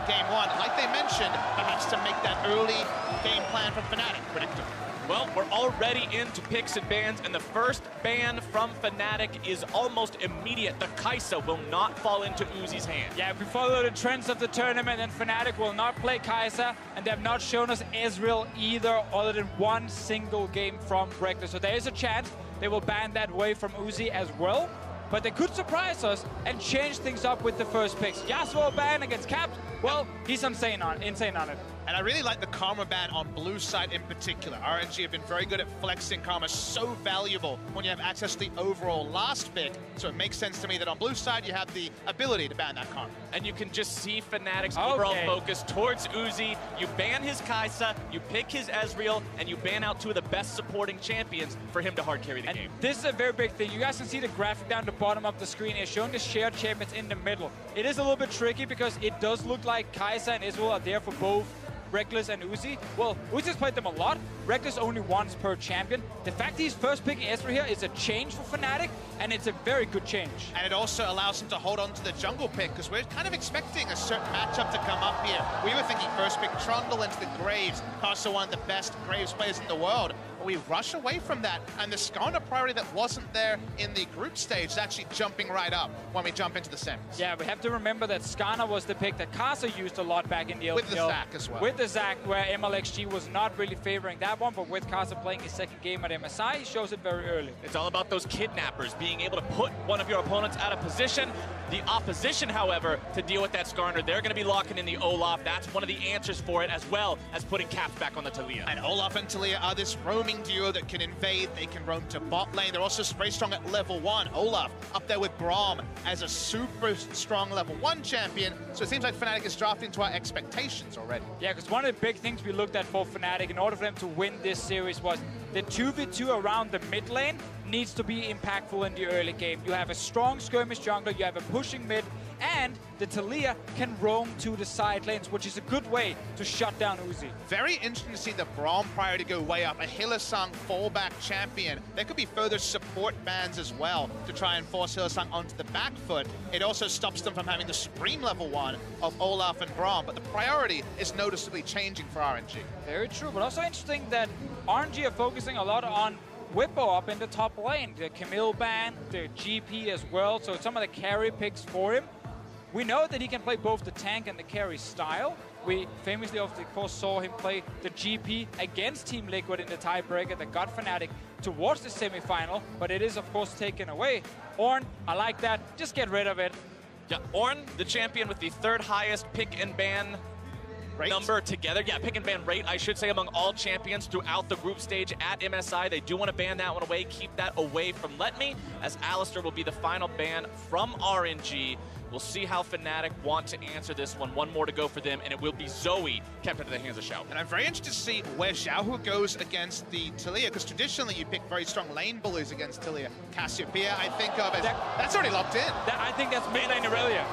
game one. Like they mentioned, perhaps to make that early game plan from Fnatic predictable. Well, we're already into picks and bans, and the first ban from Fnatic is almost immediate. The Kai'Sa will not fall into Uzi's hand. Yeah, if we follow the trends of the tournament, then Fnatic will not play Kai'Sa, and they have not shown us Ezreal either, other than one single game from Reckless. So there is a chance they will ban that way from Uzi as well. But they could surprise us and change things up with the first picks. Yasuo ban against Caps, well, he's insane on it. And I really like the Karma ban on blue side in particular. RNG have been very good at flexing Karma, so valuable when you have access to the overall last pick. So it makes sense to me that on blue side you have the ability to ban that Karma. And you can just see Fnatic's overall focus towards Uzi. You ban his Kai'Sa, you pick his Ezreal, and you ban out two of the best supporting champions for him to hard carry the game. This is a very big thing. You guys can see the graphic down the bottom of the screen is showing the shared champions in the middle. It is a little bit tricky because it does look like Kai'Sa and Ezreal are there for both Reckless and Uzi. Well, Uzi's played them a lot. Reckless only once per champion. The fact that he's first picking Ezreal here is a change for Fnatic, and it's a very good change. And it also allows him to hold on to the jungle pick, because we're kind of expecting a certain matchup to come up here. We were thinking first pick Trundle into the Graves, also one of the best Graves players in the world. But we rush away from that, and the Skarner priority that wasn't there in the group stage is actually jumping right up when we jump into the semis. Yeah, we have to remember that Skarner was the pick that Kai'Sa used a lot back in the LPL. With the Zac as well. With the Zac, where MLXG was not really favoring that one, but with Kai'Sa playing his second game at MSI, he shows it very early. It's all about those kidnappers, being able to put one of your opponents out of position. The opposition, however, to deal with that Skarner, they're going to be locking in the Olaf. That's one of the answers for it, as well as putting Caps back on the Taliyah. And Olaf and Taliyah are this roaming duo that can invade. They can roam to bot lane. They're also very strong at level 1. Olaf up there with Braum as a super strong level 1 champion. So it seems like Fnatic is drafting to our expectations already. Yeah, because one of the big things we looked at for Fnatic in order for them to win this series was the 2v2 around the mid lane needs to be impactful in the early game. You have a strong skirmish jungler, you have a pushing mid, and the Taliyah can roam to the side lanes, which is a good way to shut down Uzi. Very interesting to see the Braum priority go way up. A Hylissang fallback champion. There could be further support bans as well to try and force Hylissang onto the back foot. It also stops them from having the Supreme level 1 of Olaf and Braum, but the priority is noticeably changing for RNG. Very true, but also interesting that RNG are focusing a lot on Whippo up in the top lane. The Camille ban, the GP as well, so some of the carry picks for him. We know that he can play both the tank and the carry style. We famously, of course, saw him play the GP against Team Liquid in the tiebreaker that got Fnatic towards the semifinal, but it is, of course, taken away. Ornn, I like that. Just get rid of it. Yeah, Ornn, the champion with the third highest pick and ban number together. Yeah, pick and ban rate, I should say, among all champions throughout the group stage at MSI. They do want to ban that one away, keep that away from Let.Me, as Alistar will be the final ban from RNG. We'll see how Fnatic want to answer this one. One more to go for them, and it will be Zoe kept into the hands of Xiaohu. And I'm very interested to see where Xiaohu goes against the Taliyah, because traditionally you pick very strong lane bullies against Taliyah. Cassiopeia, I think of as, that's already locked in. I think that's mid lane Irelia.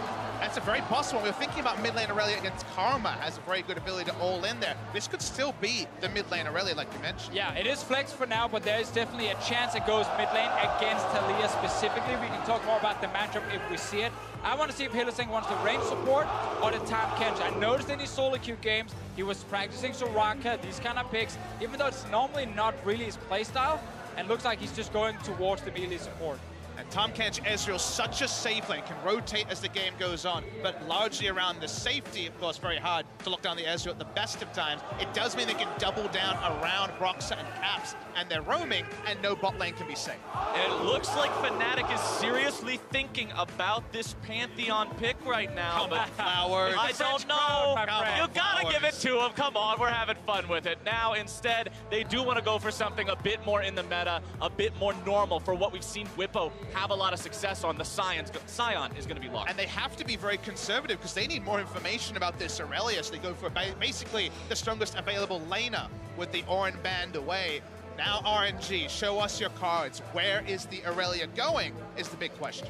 That's a very possible. We were thinking about mid lane Irelia against Karma, has a very good ability to all in there. This could still be the mid lane Irelia, like you mentioned. Yeah, it is flex for now, but there is definitely a chance it goes mid lane against Taliyah specifically. We can talk more about the matchup if we see it. I want to see if Hylissang wants the range support or the Tahm Kench. I noticed in his solo queue games, he was practicing Soraka, these kind of picks, even though it's normally not really his playstyle, and looks like he's just going towards the melee support. And Tahm Kench Ezreal, such a safe lane, can rotate as the game goes on, but largely around the safety, of course, very hard to lock down the Ezreal at the best of times. It does mean they can double down around Broxah and Caps, and they're roaming, and no bot lane can be safe. And it looks like Fnatic is seriously thinking about this Pantheon pick right now. But Flowers. I don't know. You gotta Flowers. give it to them. Come on, we're having fun with it. Now, instead, they do want to go for something a bit more in the meta, a bit more normal for what we've seen Whippo have a lot of success on. The Sion is going to be locked. And they have to be very conservative because they need more information about this Irelia, so they go for basically the strongest available laner with the Ornn banned away. Now RNG, show us your cards. Where is the Irelia going is the big question.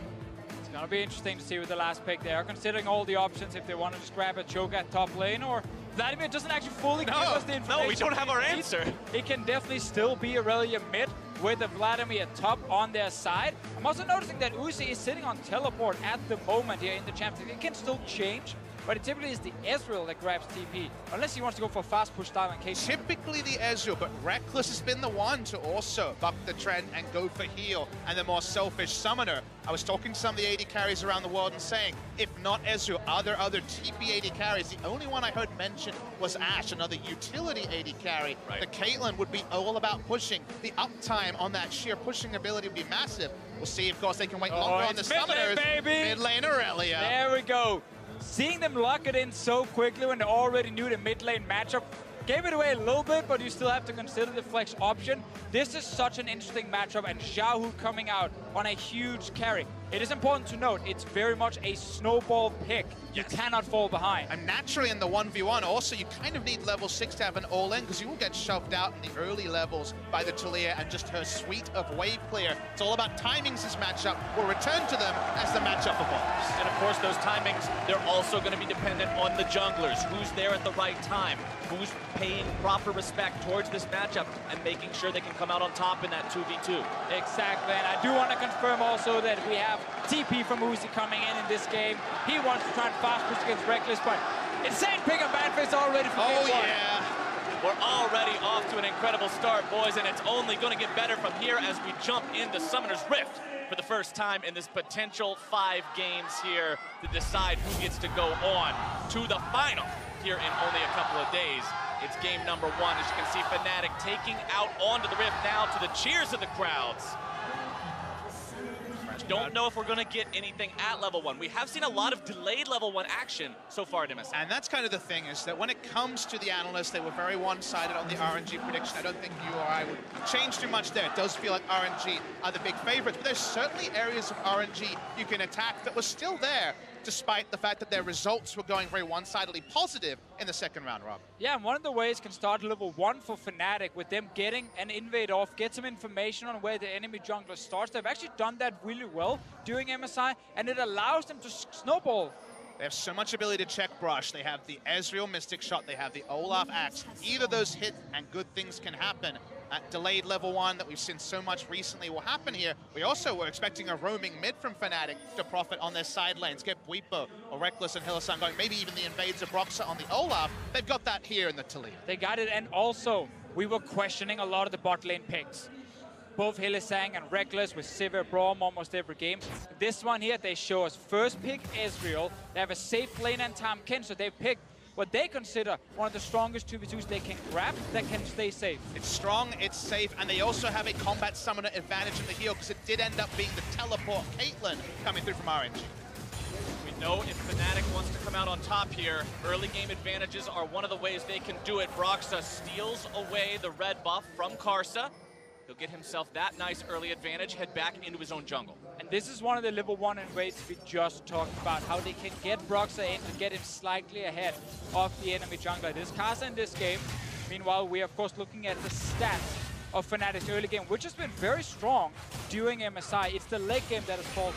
It's going to be interesting to see with the last pick. They are considering all the options if they want to just grab a choke at top lane, or Vladimir doesn't actually fully give us the information. No, we don't have our answer. It can definitely still be Irelia mid with the Vladimir top on their side. I'm also noticing that Uzi is sitting on teleport at the moment here in the champions. It can still change but it typically is the Ezreal that grabs TP, unless he wants to go for a fast push style in case. Typically the Ezreal, but Rekkles has been the one to also buck the trend and go for heal and the more selfish summoner. I was talking to some of the AD carries around the world and saying, if not Ezreal, are there other TP AD carries? The only one I heard mentioned was Ashe, another utility AD carry. Right. The Caitlyn would be all about pushing. The uptime on that sheer pushing ability would be massive. We'll see, of course, they can wait longer on the summoners. Baby. Mid lane Aurelia. There we go. Seeing them lock it in so quickly when they already knew the mid lane matchup gave it away a little bit, but you still have to consider the flex option. This is such an interesting matchup, and Xiaohu coming out on a huge carry. It is important to note, it's very much a snowball pick. You cannot fall behind. And naturally in the 1v1, also you kind of need level 6 to have an all-in, because you will get shoved out in the early levels by the Taliyah and just her suite of wave clear. It's all about timings this matchup. We'll return to them as the matchup evolves. And of course, those timings, they're also going to be dependent on the junglers. Who's there at the right time? Who's paying proper respect towards this matchup and making sure they can come out on top in that 2v2. Exactly, and I do want to confirm also that we have TP from Uzi coming in this game. He wants to try and fast push against Rekkles, but insane pick and ban face already from Oh game one. yeah. We're already off to an incredible start, boys, and it's only going to get better from here as we jump into Summoner's Rift for the first time in this potential 5 games here to decide who gets to go on to the final here in only a couple of days. It's game number 1. As you can see, Fnatic taking out onto the Rift now to the cheers of the crowds. Don't know if we're going to get anything at level 1. We have seen a lot of delayed level 1 action so far at MSI. And that's kind of the thing, is that when it comes to the analysts, they were very one-sided on the RNG prediction. I don't think you or I would change too much there. It does feel like RNG are the big favorites, but there's certainly areas of RNG you can attack that were still there, despite the fact that their results were going very one-sidedly positive in the second round, Rob. Yeah, and one of the ways can start level 1 for Fnatic with them getting an invade off, get some information on where the enemy jungler starts. They've actually done that really well during MSI, and it allows them to snowball. They have so much ability to check brush. They have the Ezreal Mystic Shot. They have the Olaf Axe. Either of those hit and good things can happen. At delayed level 1 that we've seen so much recently will happen here. We also were expecting a roaming mid from Fnatic to profit on their side lanes. Get Bwipo or Rekkles and Hylissang going. Maybe even the invades of Broxah on the Olaf. They've got that here in the Taliyah. They got it, and also, we were questioning a lot of the bot lane picks. Both Hylissang and Rekkles with Sivir Braum almost every game. This one here, they show us first pick Ezreal. They have a safe lane and Tahm Kench, so they picked what they consider one of the strongest 2v2s they can grab that can stay safe. It's strong, it's safe, and they also have a combat summoner advantage in the heal, because it did end up being the teleport Caitlyn coming through from RNG. We know if Fnatic wants to come out on top here, early game advantages are one of the ways they can do it. Broxah steals away the red buff from Karsa. He'll get himself that nice early advantage, head back into his own jungle. And this is one of the level 1 invades we just talked about, how they can get Broxah in to get him slightly ahead of the enemy jungler. It is Karsa in this game. Meanwhile, we are of course looking at the stats of Fnatic's early game, which has been very strong during MSI. It's the late game that has faltered.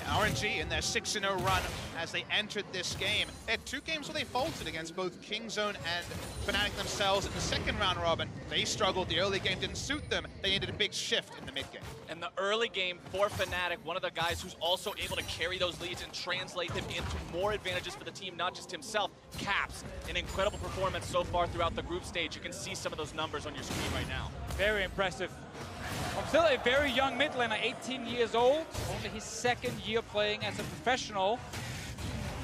RNG in their 6-0 run as they entered this game. They had 2 games where they faltered against both Kingzone and Fnatic themselves in the second round, Robin. They struggled. The early game didn't suit them. They needed a big shift in the mid game. And the early game for Fnatic, one of the guys who's also able to carry those leads and translate them into more advantages for the team, not just himself, Caps. An incredible performance so far throughout the group stage. You can see some of those numbers on your screen right now. Very impressive. I'm still a very young mid laner, 18 years old, only his 2nd year playing as a professional.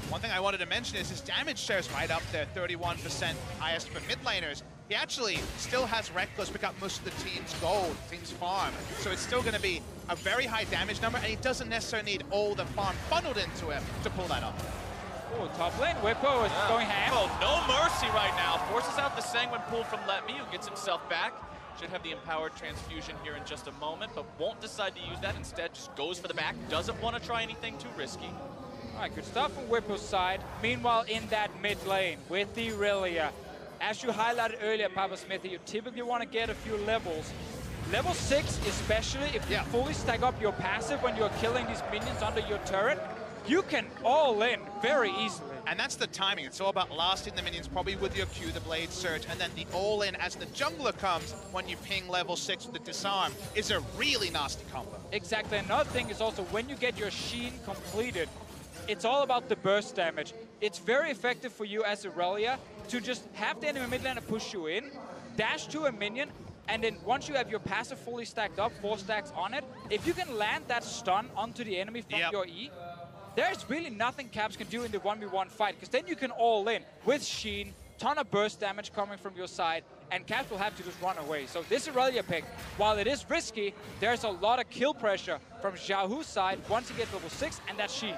One thing I wanted to mention is his damage share is right up there, 31% highest for mid laners. He actually still has Rekkles pick up most of the team's gold, team's farm. So it's still going to be a very high damage number, and he doesn't necessarily need all the farm funneled into him to pull that off. Oh, top lane, Bwipo is going ham. Oh, no mercy right now. Forces out the Sanguine pool from Let Me, who gets himself back. Should have the empowered transfusion here in just a moment, but won't decide to use that. Instead, just goes for the back. Doesn't want to try anything too risky. All right, good stuff from Bwipo's side. Meanwhile, in that mid lane with the Aurelia, as you highlighted earlier, Papa Smithy, you typically want to get a few levels. Level 6, especially if you fully stack up your passive when you're killing these minions under your turret, you can all in very easily. And that's the timing. It's all about lasting the minions, probably with your Q, the Blade Surge, and then the all-in as the jungler comes when you ping level 6 with the Disarm is a really nasty combo. Exactly. Another thing is also when you get your Sheen completed, it's all about the burst damage. it's very effective for you as Irelia to just have the enemy mid laner push you in, dash to a minion, and then once you have your passive fully stacked up, 4 stacks on it, if you can land that stun onto the enemy from your E, there's really nothing Caps can do in the 1v1 fight, because then you can all in with Sheen, ton of burst damage coming from your side, and Caps will have to just run away. So this Irelia pick, while it is risky, there's a lot of kill pressure from Xiaohu's side once he gets level 6, and that's Sheen.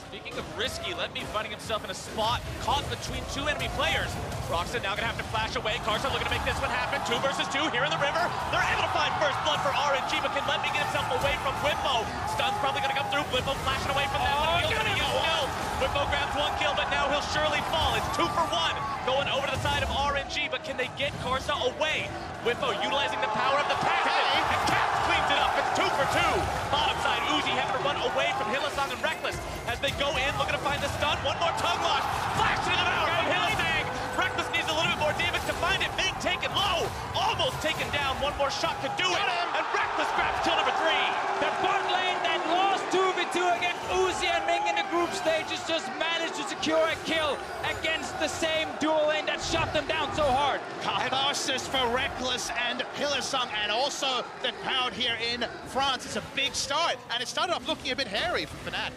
Speaking of risky, Letme finding himself in a spot caught between 2 enemy players. Broxah now gonna have to flash away. Karsa looking to make this one happen. 2 versus 2 here in the river. They're able to find first blood for RNG, but can Letme get himself away from Bwipo? Stun's probably gonna come through. Bwipo flashing away from that one. He'll get killed. Bwipo grabs 1 kill, but now he'll surely fall. It's 2 for 1 going over to the side of RNG, but can they get Karsa away? Bwipo utilizing the power of the passive, and Caps cleans it up. It's 2 for 2. Bottom side, Uzi having to run away from Hylissang and Rekkles as they go in, looking to find the stun. One more tongue lock. Flash to the power from Hylissang. Rekkles needs a little bit more damage to find it. Ming taken low. Almost taken down. One more shot could do it. And Rekkles grabs kill number 3. The bot lane that lost 2v2 against Uzi and Ming in the group stages just managed to secure a kill against the same dual lane that shot them down so hard. Catharsis for Rekkles and Hylissang, and also the crowd here in France. It's a big start, and it started off looking a bit hairy for Fnatic.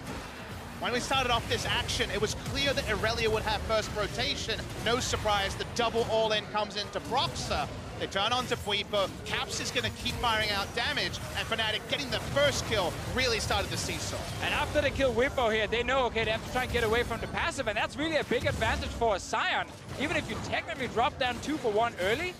When we started off this action, it was clear that Irelia would have first rotation. No surprise, the double all-in comes into Broxah. They turn on to Bwipo. Caps is going to keep firing out damage, and Fnatic getting the first kill really started the seesaw. And after they kill Bwipo here, they know, okay, they have to try and get away from the passive, and that's really a big advantage for a Sion. Even if you technically drop down 2 for 1 early,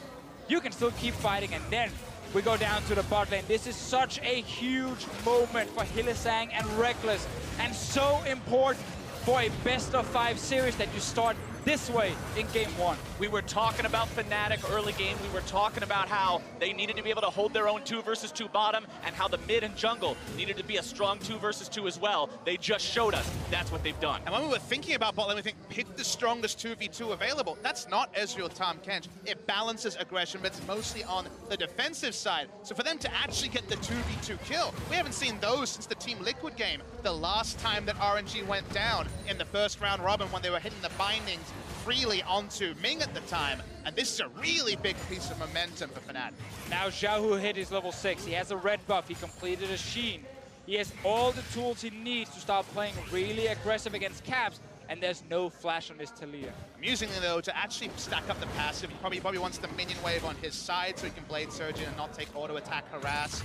you can still keep fighting, and then we go down to the bot lane. This is such a huge moment for Hylissang and Rekkles, and so important for a best-of-5 series that you start this way in game 1. We were talking about Fnatic early game. We were talking about how they needed to be able to hold their own 2 versus 2 bottom, and how the mid and jungle needed to be a strong 2 versus 2 as well. They just showed us that's what they've done. And when we were thinking about bot lane, we think pick the strongest 2v2 available. That's not Ezreal Tahm Kench. It balances aggression, but it's mostly on the defensive side. So for them to actually get the 2v2 kill, we haven't seen those since the Team Liquid game. The last time that RNG went down in the first round robin when they were hitting the bindings freely onto Ming at the time, and this is a really big piece of momentum for Fnatic. Now Xiaohu hit his level 6. He has a red buff. He completed a Sheen. He has all the tools he needs to start playing really aggressive against Caps, and there's no flash on this Taliyah. Amusingly though, to actually stack up the passive, he probably wants the minion wave on his side so he can Blade Surge in and not take auto attack harass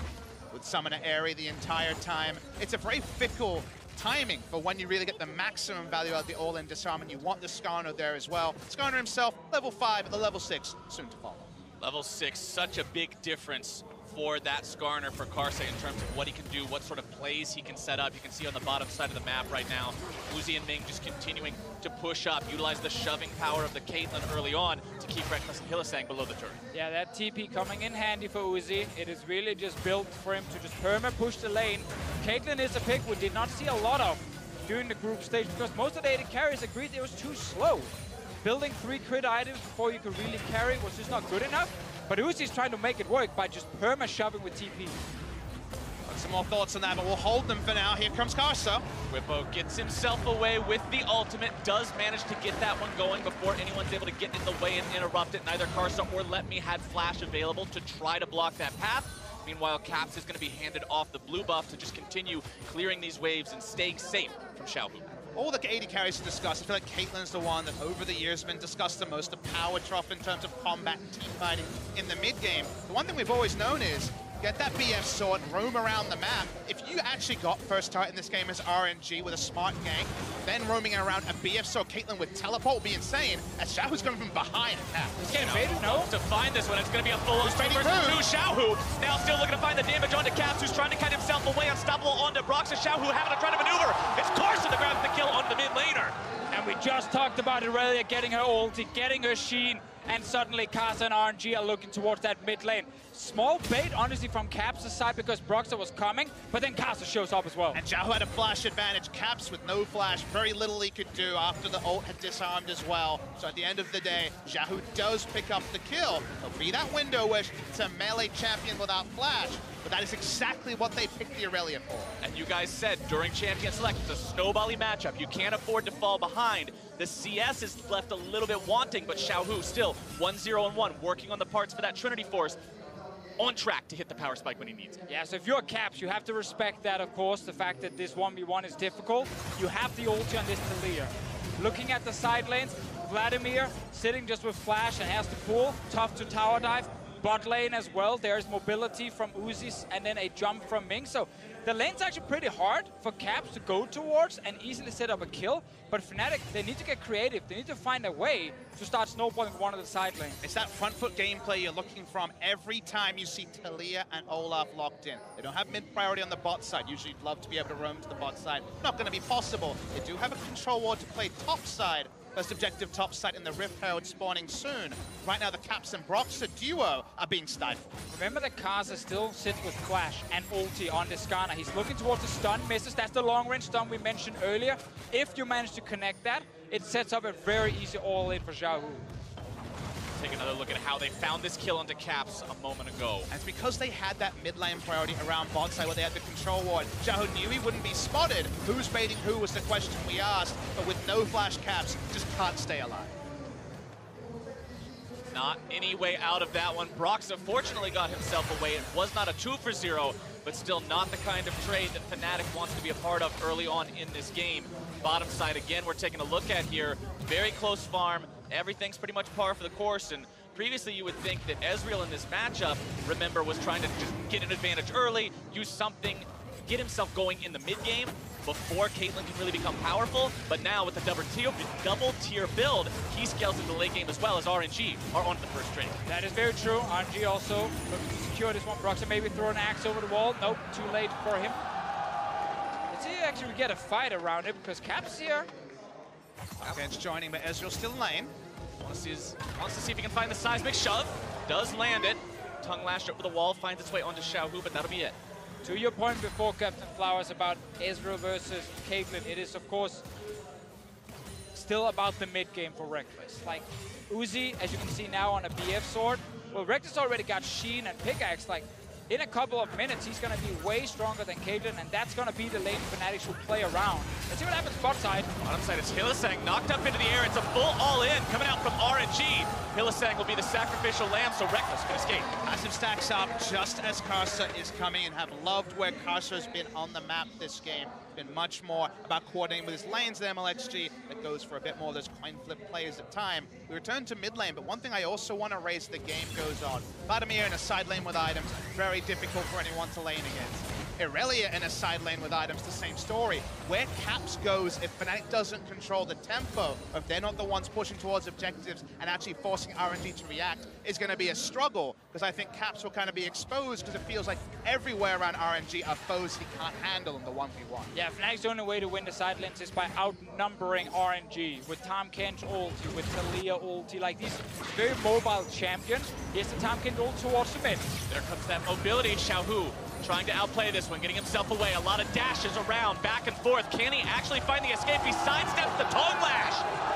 with Summoner Aerie the entire time. It's a very fickle timing for when you really get the maximum value out of the all-in disarm, and you want the Skarner there as well. Skarner himself, level 5 at the level 6, soon to follow. Level 6, such a big difference for that Skarner for Karsa in terms of what he can do, what sort of plays he can set up. You can see on the bottom side of the map right now, Uzi and Ming just continuing to push up, utilize the shoving power of the Caitlyn early on to keep Rekkles and Hylissang below the turret. Yeah, that TP coming in handy for Uzi. It is really just built for him to just perma push the lane. Caitlyn is a pick we did not see a lot of during the group stage because most of the AD carries agreed it was too slow. Building 3 crit items before you could really carry was just not good enough. But Uzi's trying to make it work by just perma-shoving with TP. Some more thoughts on that, but we'll hold them for now. Here comes Karsa. Bwipo gets himself away with the ultimate, does manage to get that one going before anyone's able to get in the way and interrupt it. Neither Karsa or Letme had flash available to try to block that path. Meanwhile, Caps is going to be handed off the blue buff to just continue clearing these waves and staying safe from Xiaohu. All the AD carries to discuss, I feel like Caitlyn's the one that over the years has been discussed the most, the power trough in terms of combat and team fighting in the mid game. The one thing we've always known is get that BF sword, roam around the map. If you actually got first target in this game as RNG with a smart gank, then roaming around a BF sword Caitlyn with teleport would be insane, as Xiaohu's coming from behind attack. He's getting baited, no? To find this one, it's going to be a full-on 2 versus 2. Xiaohu now still looking to find the damage onto Caps, who's trying to cut himself away, unstoppable onto Broxah. Xiaohu having to try to maneuver. It's Karsa that grabs the kill onto the mid laner. And we just talked about Irelia getting her ulti, getting her Sheen, and suddenly Karsa and RNG are looking towards that mid lane. Small bait, honestly, from Caps' side because Broxah was coming, but then Karsa shows up as well. And Xiaohu had a flash advantage. Caps with no flash, very little he could do after the ult had disarmed as well. So at the end of the day, Xiaohu does pick up the kill. It'll be that window wish to melee champion without flash, but that is exactly what they picked the Irelia for. And you guys said during Champion Select, it's a snowbally matchup. You can't afford to fall behind. The CS is left a little bit wanting, but Xiaohu still 1-0-1, working on the parts for that Trinity Force. On track to hit the power spike when he needs it. Yeah, so if you're Caps, you have to respect that, of course, the fact that this 1v1 is difficult. You have the ulti on this Taliyah. Looking at the side lanes, Vladimir sitting just with flash and has to pull. Tough to tower dive. Bot lane as well, there's mobility from Uzi and then a jump from Ming. So the lane's actually pretty hard for Caps to go towards and easily set up a kill. But Fnatic, they need to get creative. They need to find a way to start snowballing one of the side lanes. It's that front foot gameplay you're looking from every time you see Taliyah and Olaf locked in. They don't have mid priority on the bot side. Usually you'd love to be able to roam to the bot side. Not going to be possible. They do have a control ward to play top side. First objective top side in the Rift Herald spawning soon. Right now the Caps and Broxah duo are being stifled. Remember that Karsa still sits with flash and ulti on Descana. He's looking towards the stun, misses. That's the long range stun we mentioned earlier. If you manage to connect that, it sets up a very easy all-in for Xiaohu. Take another look at how they found this kill onto Caps a moment ago. And it's because they had that mid lane priority around bot side where they had the control ward. Xiaohu knew he wouldn't be spotted. Who's baiting who was the question we asked, but with no flash Caps, just can't stay alive. Not any way out of that one. Broxah fortunately got himself away. It was not a 2-for-0, but still not the kind of trade that Fnatic wants to be a part of early on in this game. Bottom side again, we're taking a look at here. Very close farm. Everything's pretty much par for the course, and previously you would think that Ezreal in this matchup, remember, was trying to just get an advantage early, use something, get himself going in the mid game before Caitlyn can really become powerful. But now with the double tier build, he scales into the late game as well as RNG are on the first trade. That is very true. RNG also looking to secure this one. Broxah maybe throw an axe over the wall. Nope, too late for him. Let's see actually we get a fight around it because Caps here. Ken's joining, but Ezreal's still in lane. Wants to see if he can find the seismic shove. Does land it. Tongue lashed over the wall, finds its way onto Xiaohu, but that'll be it. To your point before, Captain Flowers, about Ezreal versus Caitlyn, it is, of course, still about the mid game for Rekkles. Like, Uzi, as you can see now on a BF sword, well, Rekkles already got Sheen and Pickaxe. Like, in a couple of minutes, he's going to be way stronger than Caitlyn, and that's going to be the lane Fnatic should play around. Let's see what happens bot side. Bottom side is Hylissang knocked up into the air. It's a full all-in coming out from RNG. Hylissang will be the sacrificial lamb, so Rekkles can escape. Massive stacks up just as Karsa is coming, and have loved where Karsa has been on the map this game. Been much more about coordinating with his lanes than MLXG. That goes for a bit more of those coin flip plays at time. We return to mid lane, but one thing I also want to raise, the game goes on. Vladimir in a side lane with items, very difficult for anyone to lane against. Irelia in a side lane with items, the same story. Where Caps goes, if Fnatic doesn't control the tempo, or if they're not the ones pushing towards objectives and actually forcing RNG to react, is going to be a struggle, because I think Caps will kind of be exposed, because it feels like everywhere around RNG are foes he can't handle in the 1v1. Yeah, Fnatic's only way to win the side lanes is by outnumbering RNG. With Tahm Kench ulti, with Taliyah ulti, like these very mobile champions. Here's the Tahm Kench ulti towards the mid. There comes that mobility. Xiaohu trying to outplay this one, getting himself away. A lot of dashes around, back and forth. Can he actually find the escape? He sidesteps the tongue lash.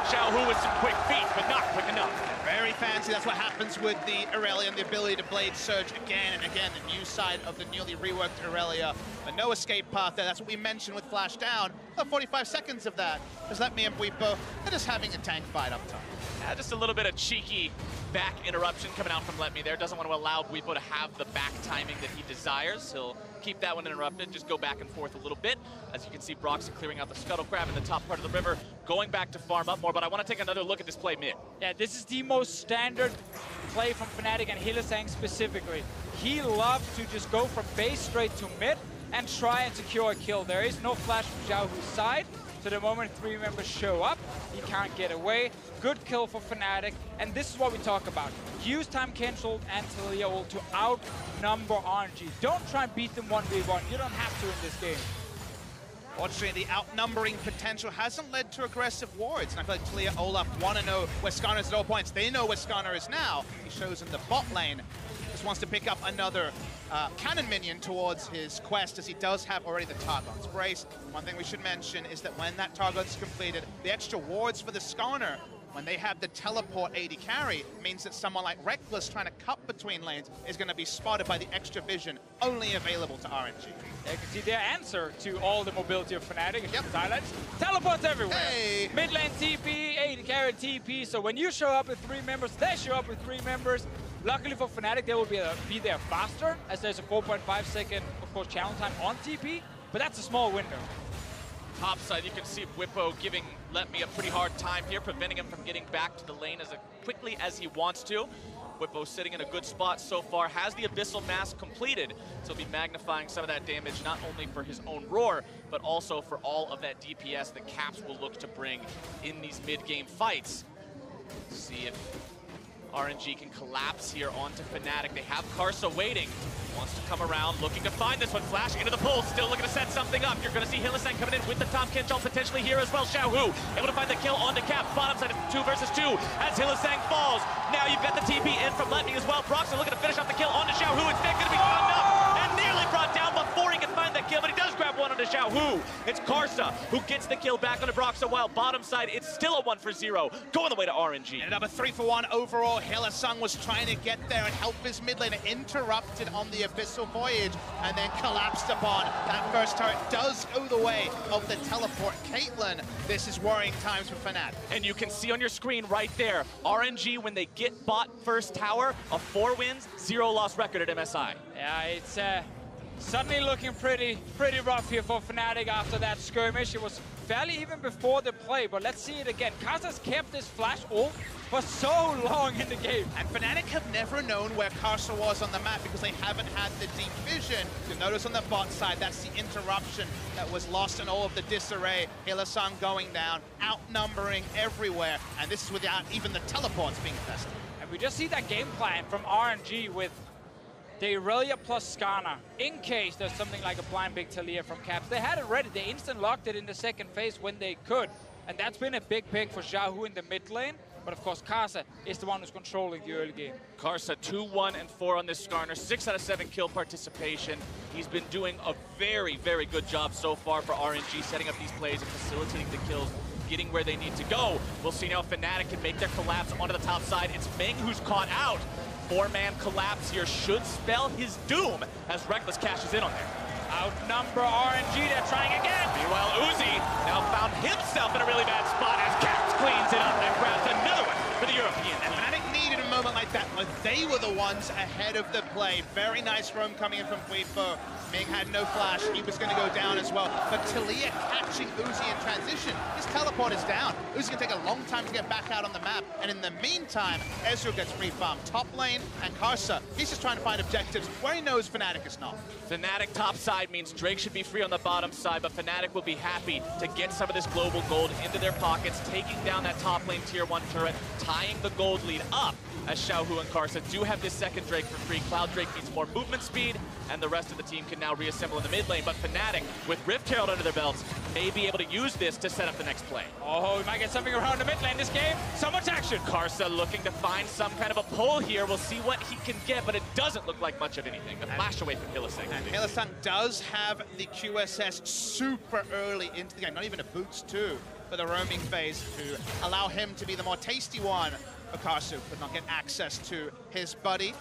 Xiaohu with some quick feet, but not quick enough. Very fancy. That's what happens with the Irelia and the ability to blade surge again and again. The new side of the newly reworked Irelia. But no escape path there. That's what we mentioned with Flash Down. 45 seconds of that. Just let me and Bwipo, they're just having a tank fight up top. Yeah, just a little bit of cheeky back interruption coming out from Let Me there. Doesn't want to allow Bwipo to have the back timing that he desires. He'll keep that one interrupted, just go back and forth a little bit. As you can see, Broxah clearing out the Scuttle Crab in the top part of the river, going back to farm up more, but I want to take another look at this play mid. Yeah, this is the most standard play from Fnatic and Hylissang specifically. He loves to just go from base straight to mid and try and secure a kill. There is no flash from Xiaohu's side, so the moment 3 members show up, he can't get away. Good kill for Fnatic, and this is what we talk about. Use Tahm Kench ult and Taliyah ult to outnumber RNG. Don't try and beat them 1v1. You don't have to in this game. Fortunately, the outnumbering potential hasn't led to aggressive wards. And I feel like Taliyah, Olaf want to know where Skarner is at all points. They know where Skarner is now. He shows him the bot lane. Just wants to pick up another cannon minion towards his quest, as he does have already the Targon's Brace. One thing we should mention is that when that Targon's completed, the extra wards for the Skarner When they have the teleport AD carry, it means that someone like Rekkles trying to cut between lanes is going to be spotted by the extra vision only available to RNG. You can see their answer to all the mobility of Fnatic. Yep. Highlights. Teleports everywhere. Hey. Mid lane TP, AD carry TP. So when you show up with 3 members, they show up with 3 members. Luckily for Fnatic, they will be there faster, as there's a 4.5 second, of course, challenge time on TP. But that's a small window. Top side, you can see Bwipo giving Let.Me a pretty hard time here, preventing him from getting back to the lane as quickly as he wants to. Bwipo sitting in a good spot so far, has the Abyssal Mask completed, so he'll be magnifying some of that damage, not only for his own roar, but also for all of that DPS that Caps will look to bring in these mid-game fights. See if RNG can collapse here onto Fnatic. They have Karsa waiting. Wants to come around, looking to find this one. Flash into the pool, still looking to set something up. You're going to see Hylissang coming in with the top kill potentially here as well. Xiaohu able to find the kill on the Cap. Bottom side, it's 2 versus 2 as Hylissang falls. Now you've got the TP in from Let.Me as well. Broxah looking to finish off the kill onto Xiaohu. Instead going to be stunned up and nearly brought down before he can find that kill, but he does grab one onto Xiaohu. It's Karsa who gets the kill back onto Broxah, while bottom side, it's still a 1 for 0, going the way to RNG. Ended up a 3-for-1 overall. Hylissang was trying to get there and help his mid laner, interrupted on the Abyssal Voyage, and then collapsed upon. That first turret does go the way of the teleport. Caitlyn, this is worrying times for Fnatic. And you can see on your screen right there, RNG, when they get bot first tower, a 4 wins, 0 loss record at MSI. Yeah, it's suddenly looking pretty rough here for Fnatic after that skirmish. It was fairly even before the play, but let's see it again. Karsa's kept this flash ult for so long in the game. And Fnatic have never known where Karsa was on the map because they haven't had the deep vision. You'll notice on the bot side, that's the interruption that was lost in all of the disarray. Hylissang going down, outnumbering everywhere, and this is without even the teleports being tested. And we just see that game plan from RNG with the Irelia plus Skarner, in case there's something like a blind big Taliyah from Caps. They had it ready. They instant locked it in the second phase when they could. And that's been a big pick for Xiaohu in the mid lane. But of course, Karsa is the one who's controlling the early game. Karsa 2-1 and 4 on this Skarner, 6 out of 7 kill participation. He's been doing a very, very good job so far for RNG, setting up these plays and facilitating the kills, getting where they need to go. We'll see now if Fnatic can make their collapse onto the top side. It's Ming who's caught out. 4-man collapse here should spell his doom as Rekkles cashes in on there. Outnumber RNG, they're trying again. Meanwhile, Uzi now found himself in a really bad spot as Caps cleans it up and grabs another one for the European. And Fnatic needed a moment like that when they were the ones ahead of the play. Very nice roam coming in from Bwipo. Ming had no flash, he was going to go down as well. But Taliyah catching Uzi in transition. His teleport is down. Uzi's going to take a long time to get back out on the map. And in the meantime, Ezreal gets refarmed top lane, and Karsa, he's just trying to find objectives where he knows Fnatic is not. Fnatic top side means Drake should be free on the bottom side, but Fnatic will be happy to get some of this global gold into their pockets, taking down that top lane tier 1 turret, tying the gold lead up, as Xiaohu and Karsa do have this second Drake for free. Cloud Drake needs more movement speed, and the rest of the team can now reassemble in the mid lane, but Fnatic, with Rift Herald under their belts, may be able to use this to set up the next play. Oh, we might get something around the mid lane this game. So much action. Karsa looking to find some kind of a pull here. We'll see what he can get, but it doesn't look like much of anything. A flash away from Hylissang. And Hylissang does have the QSS super early into the game, not even a boots too, for the roaming phase to allow him to be the more tasty one. Karsa could not get access to his buddy.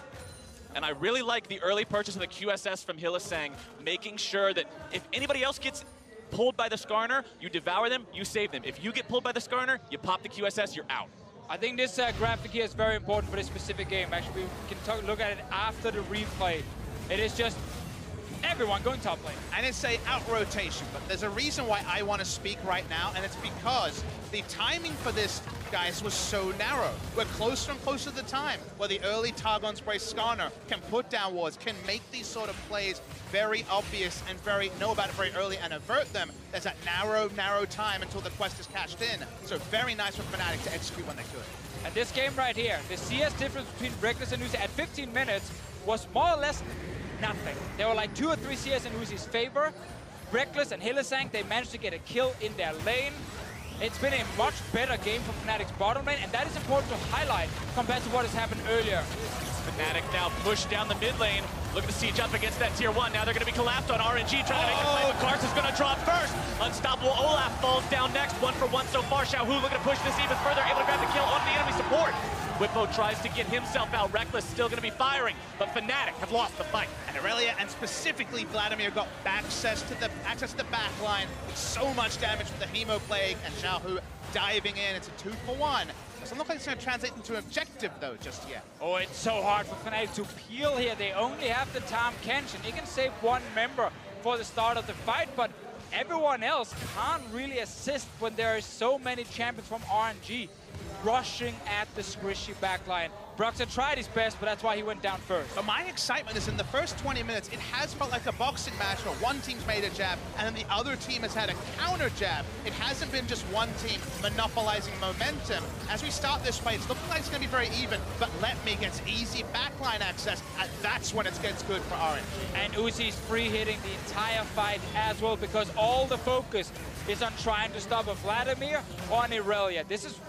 And I really like the early purchase of the QSS from Hylissang, making sure that if anybody else gets pulled by the Skarner, you devour them, you save them. If you get pulled by the Skarner, you pop the QSS, you're out. I think this graphic here is very important for this specific game. Actually, we can look at it after the replay. It is just everyone going top lane. And it's a out-rotation, but there's a reason why I want to speak right now, and it's because the timing for this, guys, was so narrow. We're closer and closer to the time where the early Targon Spray Skarner can put down wards, can make these sort of plays very obvious and know about it very early and avert them. There's that narrow time until the quest is cashed in. So very nice for Fnatic to execute when they could. And this game right here, the CS difference between Rekkles and Uzi at 15 minutes was more or less nothing. There were like 2 or 3 CS in Uzi's favor. Rekkles and Hylissang, they managed to get a kill in their lane. It's been a much better game for Fnatic's bottom lane, and that is important to highlight compared to what has happened earlier. Fnatic now pushed down the mid lane. Looking to siege up against that tier 1. Now they're going to be collapsed on RNG, trying to make a play, but Karthus is going to drop first. Unstoppable Olaf falls down next. 1 for 1 so far. Xiaohu looking to push this even further, able to grab the kill on the enemy support. Whippo tries to get himself out. Rekkles still going to be firing, but Fnatic have lost the fight. And Irelia, and specifically Vladimir, got access to the back line. So much damage with the Hemo Plague, and Xiaohu diving in. It's a 2 for 1. Doesn't look like it's going to translate into an objective, though, just yet. Oh, it's so hard for Fnatic to peel here. They only have the Tahm Kench, and he can save 1 member for the start of the fight, but everyone else can't really assist when there are so many champions from RNG rushing at the squishy backline. Broxah tried his best, but that's why he went down first. But my excitement is in the first 20 minutes, it has felt like a boxing match where one team's made a jab and then the other team has had a counter jab. It hasn't been just one team monopolizing momentum. As we start this fight, it's looking like it's going to be very even, but Letme gets easy backline access, and that's when it gets good for Orange. And Uzi's free hitting the entire fight as well, because all the focus is on trying to stop a Vladimir or an Irelia. This is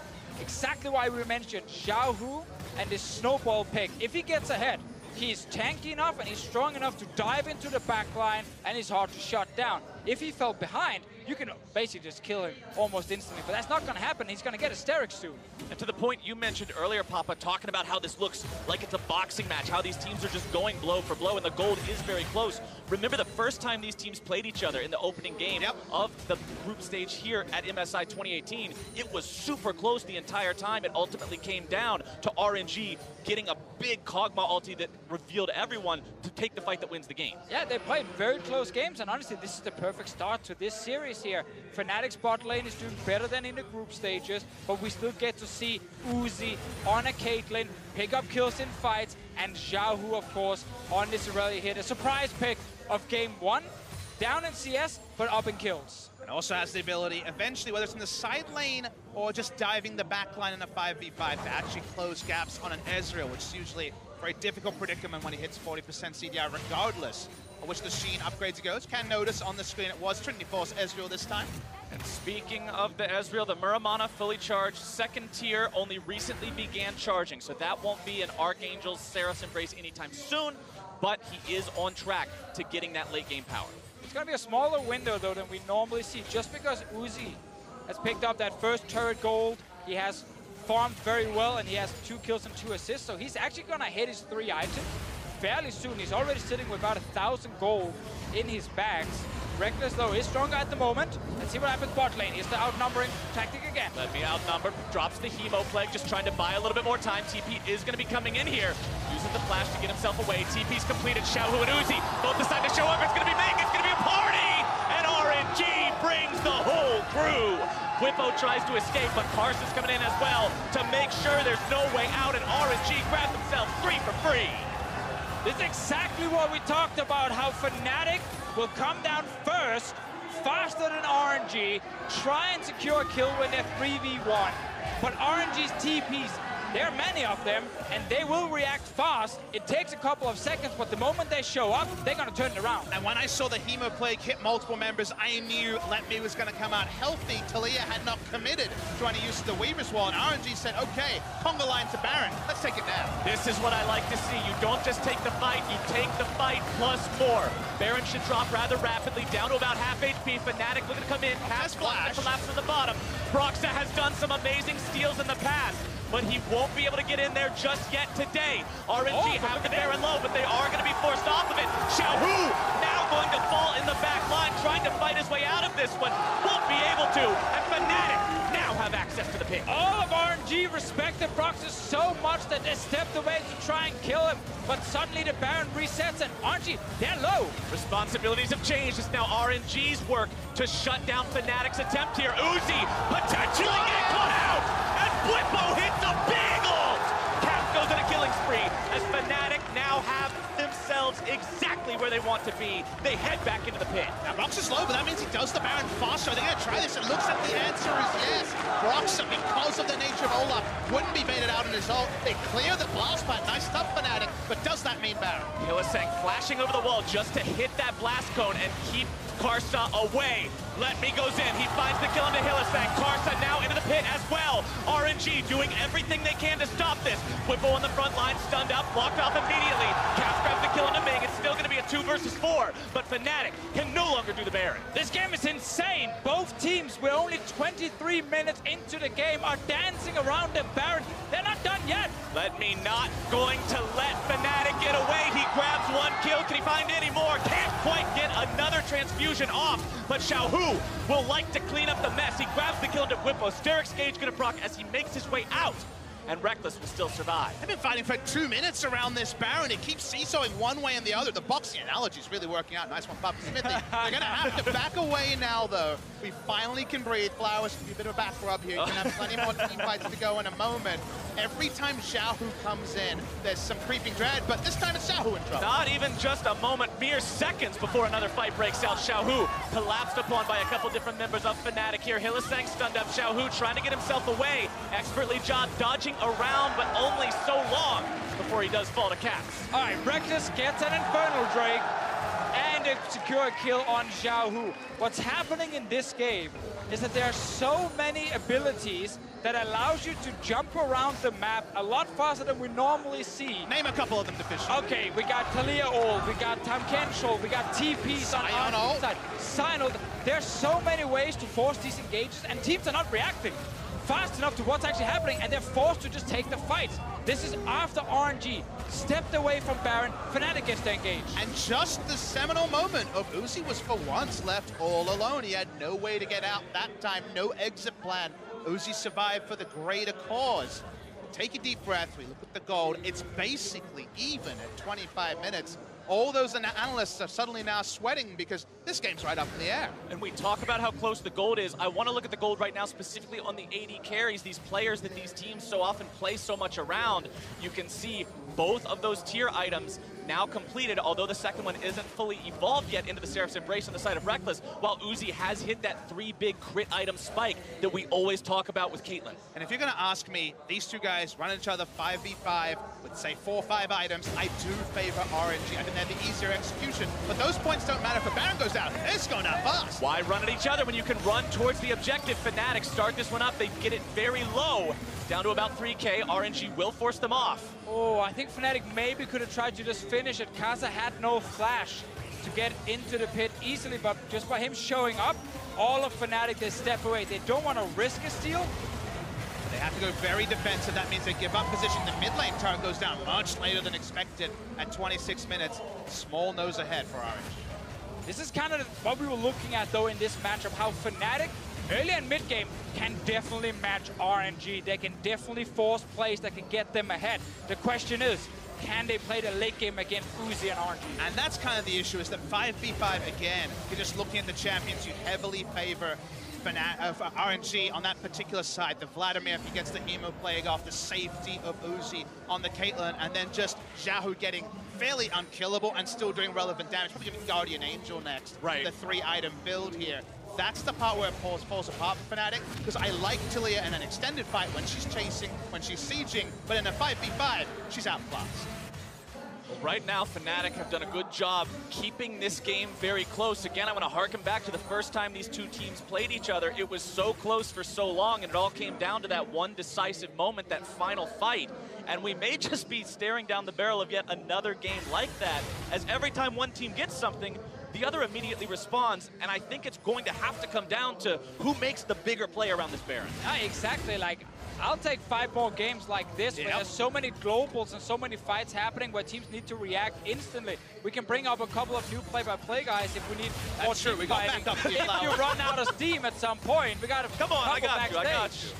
exactly why we mentioned Xiaohu and his snowball pick. If he gets ahead, he's tanky enough and he's strong enough to dive into the back line, and he's hard to shut down. If he fell behind, you can basically just kill him almost instantly, but that's not going to happen. He's going to get hysterics soon. And to the point you mentioned earlier, Papa, talking about how this looks like it's a boxing match, how these teams are just going blow for blow, and the gold is very close. Remember the first time these teams played each other in the opening game of the group stage here at MSI 2018, it was super close the entire time. It ultimately came down to RNG getting a big Kog'Maw ulti that revealed everyone to take the fight that wins the game. Yeah, they played very close games, and honestly, this is the perfect start to this series here. Fnatic's bot lane is doing better than in the group stages, but we still get to see Uzi on a Caitlyn pick up kills in fights, and Xiaohu, of course, on this Irelia hit. A surprise pick of game 1, down in CS, but up in kills. And also has the ability, eventually, whether it's in the side lane or just diving the back line in a 5v5, to actually close gaps on an Ezreal, which is usually a very difficult predicament when he hits 40% CDI, regardless of which the Sheen upgrades he goes. Can notice on the screen it was Trinity Force Ezreal this time. And speaking of the Ezreal, the Muramana fully charged, 2nd tier, only recently began charging, so that won't be an Archangel's Seraph Embrace anytime soon, but he is on track to getting that late game power. It's going to be a smaller window, though, than we normally see, just because Uzi has picked up that first turret gold. He has farmed very well, and he has 2 kills and 2 assists, so he's actually going to hit his 3 items fairly soon. He's already sitting with about 1,000 gold in his bags. Rekkles, though, is stronger at the moment. Let's see what happens bot lane. Here's the outnumbering tactic again. Let me outnumbered, drops the Hemo Plague, just trying to buy a little bit more time. TP is going to be coming in here. Uses the flash to get himself away. TP's completed. Xiaohu and Uzi both decide to show up. It's going to be big. It's going to be a party. And RNG brings the whole crew. Whippo tries to escape, but Carson's coming in as well to make sure there's no way out. And RNG grabs themselves 3 for free. This is exactly what we talked about, how Fnatic will come down first, faster than RNG, try and secure a kill when they're 3v1. But RNG's TPs, there are many of them, and they will react fast. It takes a couple of seconds, but the moment they show up, they're going to turn it around. And when I saw the Hemo Plague hit multiple members, I knew Letme was going to come out healthy. Taliyah had not committed trying to use the Weaver's Wall, and RNG said, okay, Conga line to Baron, let's take it down. This is what I like to see. You don't just take the fight, you take the fight plus more. Baron should drop rather rapidly, down to about half HP. Fnatic looking to come in, cast flash, collapse from the bottom. Broxah has done some amazing steals in the past, but he won't be able to get in there just yet today. RNG have the Baron low, but they are going to be forced off of it. Xiaohu now going to fall in the back line, trying to fight his way out of this one. Won't be able to, and Fnatic now have access to the pick. All of RNG respected Broxah so much that they stepped away to try and kill him, but suddenly the Baron resets, and RNG, they're low. Responsibilities have changed. It's now RNG's work to shut down Fnatic's attempt here. Uzi potentially getting caught out, and Whippo hits a big ult. Cap goes on a killing spree as Fnatic now have themselves exactly where they want to be. XP. They head back into the pit. Now, Brox is low, but that means he does the Baron faster. Are they going to try this? It looks like the answer is yes. Brox, because of the nature of Olaf, wouldn't be baited out in his ult. They clear the blast pad. Nice stuff, Fnatic, but does that mean Baron? Hylissang flashing over the wall just to hit that blast cone and keep Karsa away. Let Me goes in. He finds the kill into Hylissang. Karsa now into the pit as well. RNG doing everything they can to stop this. Bwipo on the front line, stunned up, blocked off immediately. Caps grabs the kill into Ming. It's still going to be a 2 versus 4, but Fnatic can no longer do the Baron. This game is insane. Both teams, we're only 23 minutes into the game, are dancing around the Baron. They're not done yet. Let Me not going to let Fnatic get away. He grabs 1 kill. Can he find any more? Can't quite get another transfusion off, but Xiaohu will like to clean up the mess. He grabs the kill into Bwipo. Steric's Gage gonna proc as he makes his way out, and Rekkles will still survive. They've been fighting for 2 minutes around this Baron. It keeps seesawing one way and the other. The boxing analogy is really working out. Nice one, Puppy Smithy. They're going to have to back away now, though. We finally can breathe. Flowers, a bit of a back rub here. You can have plenty more team fights to go in a moment. Every time Xiaohu comes in, there's some creeping dread, but this time it's Xiaohu in trouble. Not even just a moment, mere seconds before another fight breaks out. Xiaohu collapsed upon by a couple different members of Fnatic here. Hylissang stunned up. Xiaohu trying to get himself away. Expertly dodging around, but only so long before he does fall to Caps. All right, Rekkles gets an Infernal Drake and a secure kill on Xiaohu. What's happening in this game is that there are so many abilities that allows you to jump around the map a lot faster than we normally see. Name a couple of them, Deficient. Okay, we got Talia ult, we got Tam Kenshul, we got TPs on our side. Sion ult. There's so many ways to force these engages, and teams are not reacting fast enough to what's actually happening, and they're forced to just take the fight. This is after RNG stepped away from Baron. Fnatic gets to engage. And just the seminal moment of Uzi was for once left all alone. He had no way to get out that time, no exit plan. Uzi survived for the greater cause. Take a deep breath, we look at the gold. It's basically even at 25 minutes. All those analysts are suddenly now sweating because this game's right up in the air. And we talk about how close the gold is. I want to look at the gold right now, specifically on the AD carries, these players that these teams so often play so much around. You can see both of those tier items now completed, although the second one isn't fully evolved yet into the Seraph's Embrace on the side of Rekkles, while Uzi has hit that 3 big crit item spike that we always talk about with Caitlyn. And if you're going to ask me, these two guys run each other 5v5 with, say, 4 or 5 items, I do favor RNG. I think they're the easier execution, but those points don't matter if a Baron goes down. It's going down fast. Why run at each other when you can run towards the objective? Fnatic start this one up. They get it very low, down to about 3K. RNG will force them off. Oh, I think Fnatic maybe could have tried to just finish it. Kaza had no flash to get into the pit easily, but just by him showing up, all of Fnatic, they step away. They don't want to risk a steal. They have to go very defensive. That means they give up position. The mid lane turret goes down much later than expected at 26 minutes. Small nose ahead for RNG. This is kind of what we were looking at, though, in this matchup, how Fnatic, early and mid-game, can definitely match RNG. They can definitely force plays that can get them ahead. The question is, can they play the late game against Uzi and RNG? And that's kind of the issue, is that 5v5, again, you're just looking at the champions, you heavily favor RNG on that particular side. The Vladimir, if he gets the Emo Plague off, the safety of Uzi on the Caitlyn, and then just Xiaohu getting fairly unkillable and still doing relevant damage. Probably going to be Guardian Angel next. Right. The 3-item build here. That's the part where it falls apart for Fnatic, because I like Talia in an extended fight when she's chasing, when she's sieging, but in a 5v5, she's outclassed. Right now, Fnatic have done a good job keeping this game very close. Again, I want to harken back to the first time these two teams played each other. It was so close for so long, and it all came down to that one decisive moment, that final fight. And we may just be staring down the barrel of yet another game like that, as every time one team gets something, the other immediately responds, and I think it's going to have to come down to who makes the bigger play around this Baron. Exactly, like, I'll take 5 more games like this, where there's so many globals and so many fights happening where teams need to react instantly. We can bring up a couple of new play-by-play guys if we need more team we got fighting. backup team. If you run out of steam at some point, we got a Come on, I got you, backstage.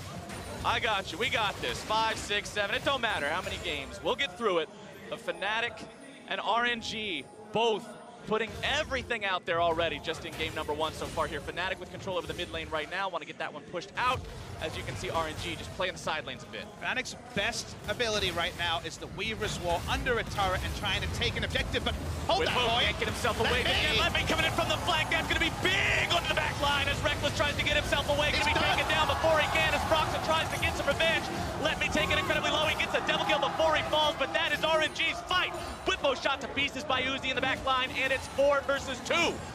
I got you. We got this. 5, 6, 7. It don't matter how many games. We'll get through it. But Fnatic and RNG both putting everything out there already just in game number 1 so far here. Fnatic with control over the mid lane right now. Want to get that one pushed out. As you can see, RNG just playing the side lanes a bit. Fnatic's best ability right now is the Weaver's Wall under a turret and trying to take an objective, but hold that, boy. Can't get himself away. Let me coming in from the flank. That's going to be big onto the back line as Rekkles tries to get himself away. Going to be taken down before he can as Proxa tries to get some revenge. Let me take it incredibly low. He gets a double kill before he falls, but that is RNG's fight. Whippo shot to pieces by Uzi in the back line, and it's 4 versus 2,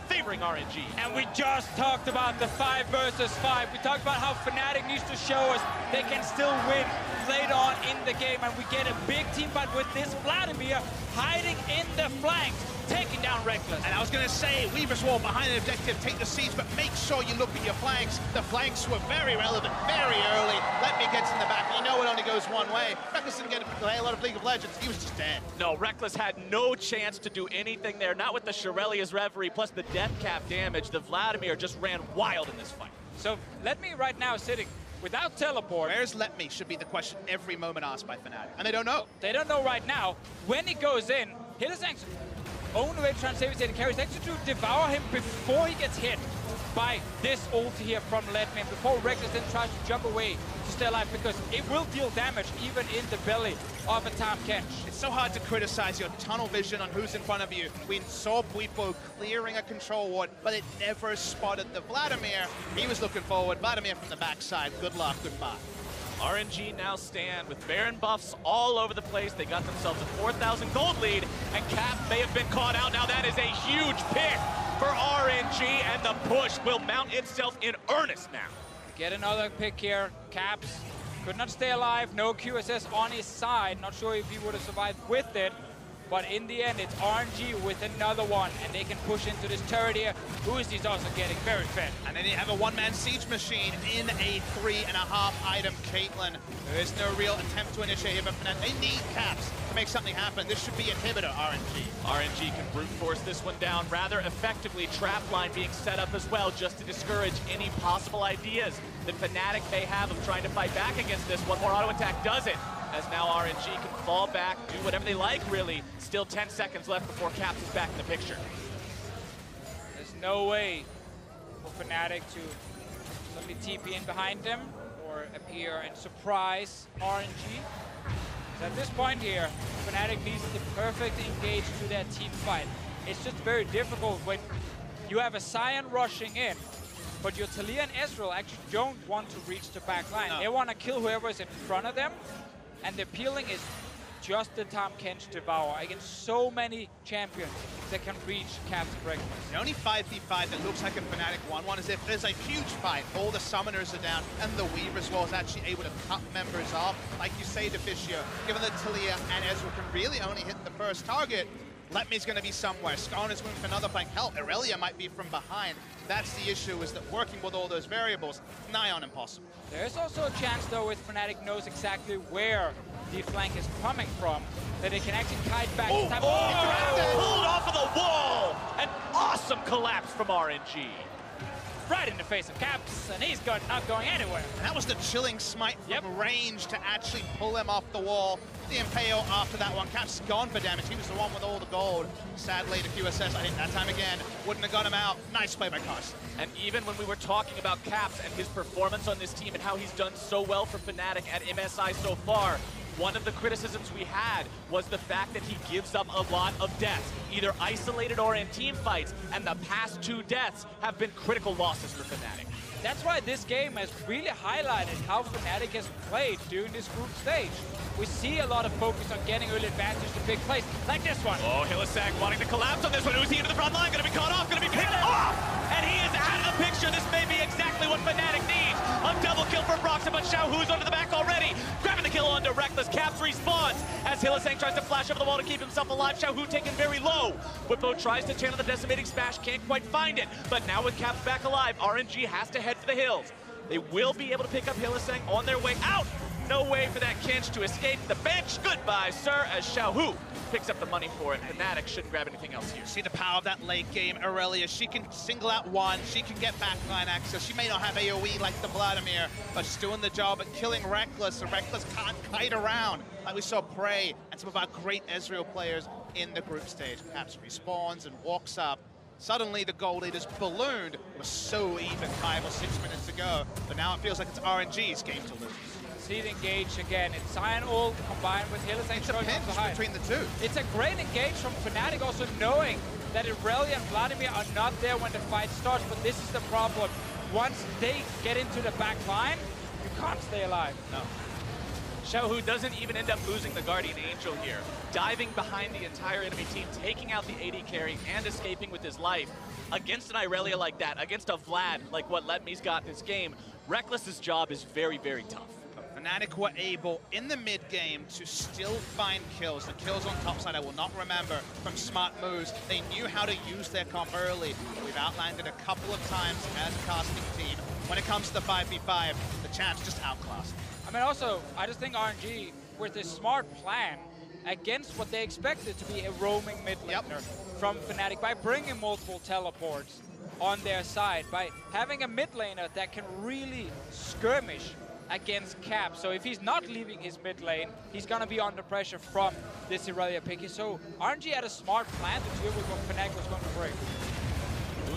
favoring RNG. And we just talked about the 5 versus 5. We talked about how Fnatic needs to show us they can still win later on in the game, and we get a big team fight with this Vladimir hiding in the flanks, taking down Rekkles. And I was going to say, Weaver's Wall behind an objective, take the siege, but make sure you look at your flanks. The flanks were very relevant, very early. Let me get in the back. You know it only goes one way. Rekkles didn't get to play a lot of League of Legends. He was just dead. No, Rekkles had no chance to do anything there, not with the Shurelya's Reverie, plus the death cap damage. The Vladimir just ran wild in this fight. So Let Me right now sitting without teleport. Where's Let Me should be the question every moment asked by Fnatic. And they don't know. They don't know right now. When he goes in, Hylissang's only way to try and save his AD carry is actually to devour him before he gets hit by this ulti here from Let Me, before Rekkles then tries to jump away to stay alive, because it will deal damage even in the belly of a Tahm Kench. It's so hard to criticize your tunnel vision on who's in front of you. We saw Bwipo clearing a control ward, but it never spotted the Vladimir. He was looking forward. Vladimir from the backside. Good luck, goodbye. RNG now stand with Baron buffs all over the place. They got themselves a 4,000 gold lead, and Cap may have been caught out. Now that is a huge pick for RNG, and the push will mount itself in earnest now. Get another pick here. Caps could not stay alive. No QSS on his side. Not sure if he would have survived with it. But in the end, it's RNG with another one, and they can push into this turret here. Uzi's also getting very fed. And then you have a one-man siege machine in a 3.5 item Caitlyn. There is no real attempt to initiate here, but they need Caps to make something happen. This should be inhibitor, RNG. RNG can brute force this one down rather effectively. Trap line being set up as well, just to discourage any possible ideas that Fnatic may have of trying to fight back against this. One more auto attack does it, as now RNG can fall back, do whatever they like, really. Still 10 seconds left before Caps is back in the picture. There's no way for Fnatic to suddenly TP in behind them or appear and surprise RNG. So at this point here, Fnatic needs the perfect engage to their team fight. It's just very difficult when you have a Sion rushing in, but your Taliyah and Ezreal actually don't want to reach the back line. No. They want to kill whoever is in front of them, and the peeling is just the Tahm Kench Devour against so many champions that can reach Caps and Rekkles. The only 5v5 that looks like a Fnatic 1-1 is if there's a huge fight, all the summoners are down, and the Weaver's Wall is actually able to cut members off. Like you say, Deficio, given that Taliyah and Ezreal can really only hit the first target, Let Me's going to be somewhere. Skarn is moving for another flank. Hell, Irelia might be from behind. That's the issue, is that working with all those variables, nigh on impossible. There's also a chance, though, if Fnatic knows exactly where the flank is coming from, that it can actually kite back. Pulled off of the wall! An awesome collapse from RNG. Right in the face of Caps, and he's not going anywhere. And that was the chilling smite from range to actually pull him off the wall. The Impale after that one. Caps gone for damage. He was the one with all the gold. Sadly, the QSS, I think that time again, wouldn't have got him out. Nice play by Carson. And even when we were talking about Caps and his performance on this team and how he's done so well for Fnatic at MSI so far, one of the criticisms we had was the fact that he gives up a lot of deaths, either isolated or in team fights, and the past 2 deaths have been critical losses for Fnatic. That's why this game has really highlighted how Fnatic has played during this group stage. We see a lot of focus on getting early advantage to big plays, like this one. Oh, Hylissang wanting to collapse on this one. Uzi into the front line, gonna be caught off, gonna be picked off! And he is out of the picture. This may be exactly what Fnatic needs. A double kill for Proxa, but Xiaohu's under the back already. Grabbing the kill onto Rekkles. Caps respawns as Hylissang tries to flash over the wall to keep himself alive. Xiaohu taken very low. Whippo tries to channel the decimating smash, can't quite find it. But now with Caps back alive, RNG has to head for the hills. They will be able to pick up Hylissang on their way out. No way for that Kench to escape the bench. Goodbye, sir, as Xiaohu picks up the money for it. Fnatic shouldn't grab anything else here. See the power of that late game Irelia. She can single out one. She can get backline access. She may not have AoE like the Vladimir, but she's doing the job at killing Rekkles. So Rekkles can't kite around like we saw Prey and some of our great Ezreal players in the group stage. Caps respawns and walks up. Suddenly the goal leaders ballooned. It was so even 5 or 6 minutes ago, but now it feels like it's RNG's game to lose. See it engage again. It's Cyan ult combined with Hylissang. It's a pinch between the two. It's a great engage from Fnatic, also knowing that Irelia and Vladimir are not there when the fight starts, but this is the problem. Once they get into the back line, you can't stay alive. No. Xiaohu doesn't even end up losing the Guardian Angel here. Diving behind the entire enemy team, taking out the AD carry, and escaping with his life. Against an Irelia like that, against a Vlad like what Letme's got this game, Reckless's job is very, very tough. Fnatic were able, in the mid-game, to still find kills. The kills on top side, I will not remember, from smart moves. They knew how to use their comp early. We've outlined it a couple of times as a casting team. When it comes to the 5v5, the chance just outclassed. I mean, also, I just think RNG, with this smart plan, against what they expected to be a roaming mid laner from Fnatic, by bringing multiple teleports on their side, by having a mid laner that can really skirmish against Cap. So if he's not leaving his mid lane, he's going to be under pressure from this Irelia pick. So RNG had a smart plan to deal with what Fnatic was going to bring.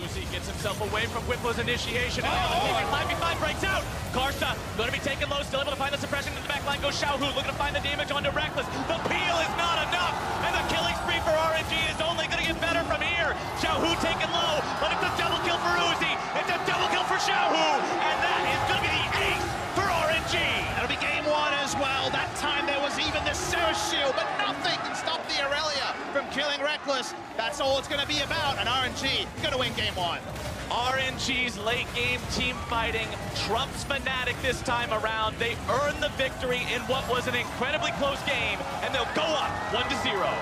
Uzi gets himself away from Whipple's initiation. And now the 5v5 breaks out. Karsa going to be taken low, still able to find the suppression in the back line. Goes Xiaohu, looking to find the damage onto Reckless. The peel is not enough, and the killing spree for RNG is only going to get better from here. Xiaohu taken low, but it's a double kill for Uzi. It's a double kill for Xiaohu, and that is going to be the ace for RNG. That'll be game 1 as well. That time there was even the Surge Shield, but nothing can stop the Irelia from killing Reckless. That's all it's going to be about, and RNG going to win game 1. RNG's late game team fighting trumps Fnatic this time around. They earn the victory in what was an incredibly close game, and they'll go up 1-0.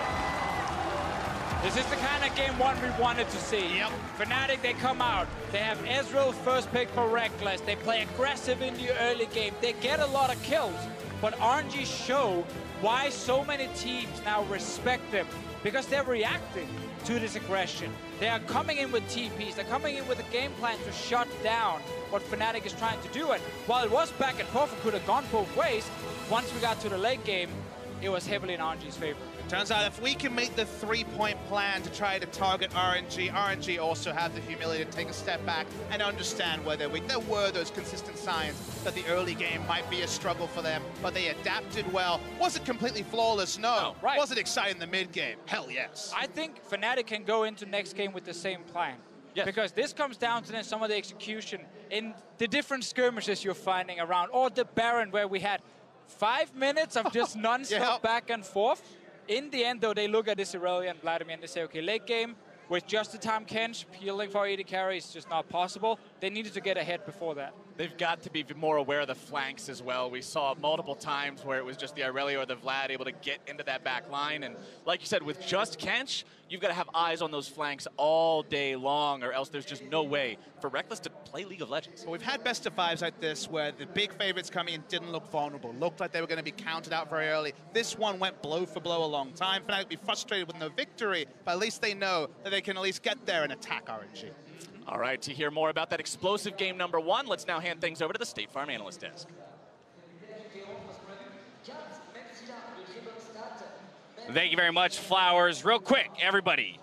This is the kind of game 1 we wanted to see. Yep. Fnatic, they come out. They have Ezreal first pick for Reckless. They play aggressive in the early game. They get a lot of kills. But RNG show why so many teams now respect them. Because they're reacting to this aggression. They are coming in with TPs. They're coming in with a game plan to shut down what Fnatic is trying to do. And while it was back and forth, it could have gone both ways. Once we got to the late game, it was heavily in RNG's favor. Turns out if we can make the 3-point plan to try to target RNG also have the humility to take a step back and understand where they're weak. There were those consistent signs that the early game might be a struggle for them, but they adapted well. Was it completely flawless? No. Right. Was it exciting in the mid game? Hell yes. I think Fnatic can go into next game with the same plan. Yes. Because this comes down to then some of the execution in the different skirmishes you're finding around, or the Baron where we had 5 minutes of just non-stop back and forth. In the end, though, they look at this Irelia and Vladimir and they say, okay, late game, with just-in-time Kench, peeling for AD carry is just not possible. They needed to get ahead before that. They've got to be more aware of the flanks as well. We saw multiple times where it was just the Irelia or the Vlad able to get into that back line. And like you said, with just Kench, you've got to have eyes on those flanks all day long, or else there's just no way for Reckless to play League of Legends. Well, we've had best of 5s like this where the big favorites coming in didn't look vulnerable. Looked like they were going to be counted out very early. This one went blow for blow a long time. Fnatic will be frustrated with no victory, but at least they know that they can at least get there and attack RNG. All right, to hear more about that explosive game number 1, let's now hand things over to the State Farm Analyst Desk. Thank you very much, Flowers. Real quick, everybody,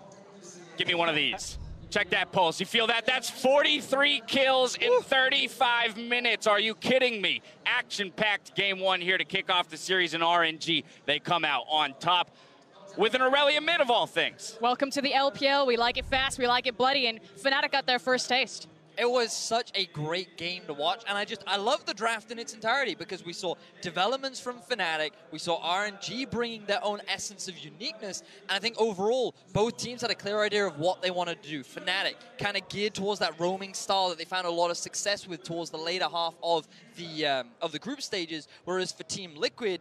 give me one of these. Check that pulse. You feel that? That's 43 kills in 35 minutes. Are you kidding me? Action-packed game 1 here to kick off the series in RNG. They come out on top with an Irelia mid of all things. Welcome to the LPL. We like it fast, we like it bloody, and Fnatic got their first taste. It was such a great game to watch, and I love the draft in its entirety because we saw developments from Fnatic, we saw RNG bringing their own essence of uniqueness, and I think overall, both teams had a clear idea of what they wanted to do. Fnatic kind of geared towards that roaming style that they found a lot of success with towards the later half of the group stages, whereas for Team Liquid,